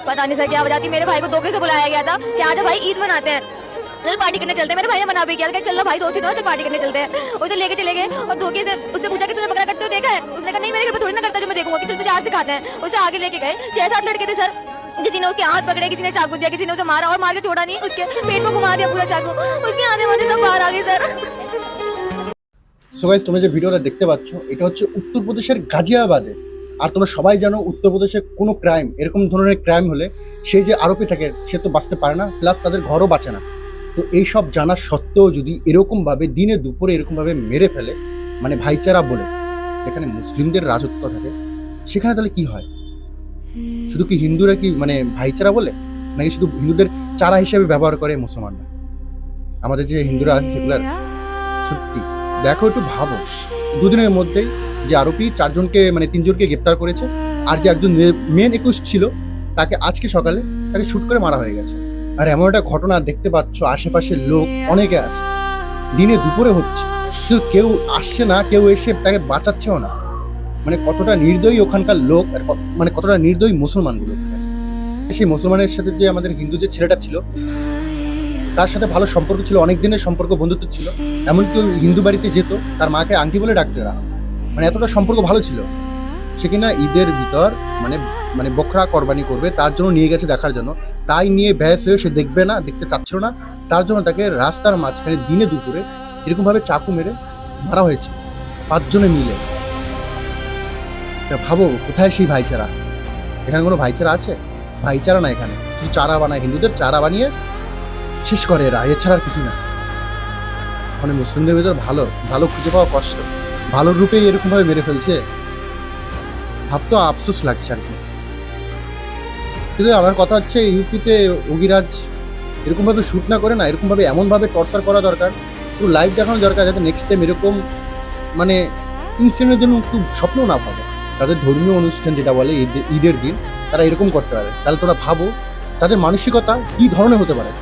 पता नहीं सर क्या वजह थी। मेरे भाई को धोखे से बुलाया गया था कि आज भाई ईद मनाते हैं, चल पार्टी करने चलते हैं। मेरे भाई ने मना भी किया, चल भाई दोस्ती तो चल पार्टी करने चलते हैं। उसे लेके चले गए और धोखे से उससे पूछा कि तूने बकरा करते हो देखा है? उसने कहा नहीं, मेरे घर पे थोड़ी ना करता जो मैं देखूंगा, कि चल तुझे आज सिखाते हैं। उसे आगे लेके गए, 6-7 लड़के थे सर। किसी ने उसके हाथ पकड़े, किसी ने चाकू दिया, किसी ने उसे मारा और मार के छोड़ा नहीं, उसके पेट में घुमा दिया पूरा चाकू, उसके आधे वाधे सब बाहर आ गए सर। সো গাইস, তোমরা যে ভিডিওটা দেখতে পাচ্ছ এটা হচ্ছে উত্তরপ্রদেশের গাজিয়াবাদে। আর তোমরা সবাই জানো উত্তরপ্রদেশে কোনো ক্রাইম, এরকম ধরনের ক্রাইম হলে সেই যে আরোপি থাকে সে তো বাঁচতে পারে না, প্লাস তাদের ঘরও বাঁচে না। তো এইসব জানা সত্ত্বেও যদি এরকমভাবে দিনে দুপুরে এরকমভাবে মেরে ফেলে, মানে ভাইচারা বলে, যেখানে মুসলিমদের রাজত্ব থাকে, সেখানে তাহলে কি হয়? শুধু কি হিন্দুরা কি মানে ভাইচারা বলে, নাকি শুধু হিন্দুদের চারা হিসেবে ব্যবহার করে মুসলমানরা? আমাদের যে হিন্দুরা আছে সেগুলার সত্যি দেখো, একটু ভাবো, দুদিনের মধ্যেই যে আরোপি 4 জনকে মানে 3 জনকে গ্রেপ্তার করেছে, আর যে একজন মেন একুশ ছিল তাকে আজকে সকালে তাকে শুট করে মারা হয়ে গেছে। আর এমন একটা ঘটনা দেখতে পাচ্ছ, আশেপাশের লোক অনেকে আছে, দিনে দুপুরে হচ্ছে, কিন্তু কেউ আসছে না, কেউ এসে তাকে বাঁচাচ্ছেও না। মানে কতটা নির্দয়ী ওখানকার লোক, আর মানে কতটা নির্দয়ী মুসলমানগুলো। সেই মুসলমানের সাথে যে আমাদের হিন্দু যে ছেলেটা ছিল তার সাথে ভালো সম্পর্ক ছিল, অনেক দিনের সম্পর্ক, বন্ধুত্ব ছিল। এমনকি ওই হিন্দু বাড়িতে যেত, তার মাকে আংটি বলে ডাকতো এরা, মানে এতটা সম্পর্ক ভালো ছিল। সে কিনা ঈদের ভিতর মানে বকরা কোরবানি করবে, তার জন্য নিয়ে গেছে দেখার জন্য। তাই নিয়ে ব্যাস হয়ে সে দেখবে না, দেখতে চাচ্ছিল না, তার জন্য তাকে রাস্তার মাঝখানে দিনে দুপুরে এরকমভাবে চাকু মেরে মারা হয়েছে 5 জনে মিলে। তা ভাবো কোথায় সেই ভাইচারা? এখানে কোনো ভাইচারা আছে? ভাইচারা না, এখানে শুধু চারা বানায়, হিন্দুদের চারা বানিয়ে শেষ করে এরা, এছাড়া আর কিছু না। মানে মুসলিমদের ভিতর ভালো ভালো খুঁজে পাওয়া কষ্ট, ভালো রূপেই এরকমভাবে মেরে ফেলছে, ভাবতো আফসোস লাগছে আর কি। কিন্তু আমার কথা হচ্ছে, ইউপিতে অগিরাজ এরকমভাবে শ্যুট না করে না, এরকমভাবে এমনভাবে টর্চার করা দরকার, পুরো লাইভ দেখানো দরকার, যাতে নেক্সট টাইম এরকম মানে ইনসিডেন্টের জন্য একটু স্বপ্ন না ভাবে। তাদের ধর্মীয় অনুষ্ঠান যেটা বলে ঈদের দিন তারা এরকম করতে পারে, তাহলে তোরা ভাবো তাদের মানসিকতা কী ধরনের হতে পারে।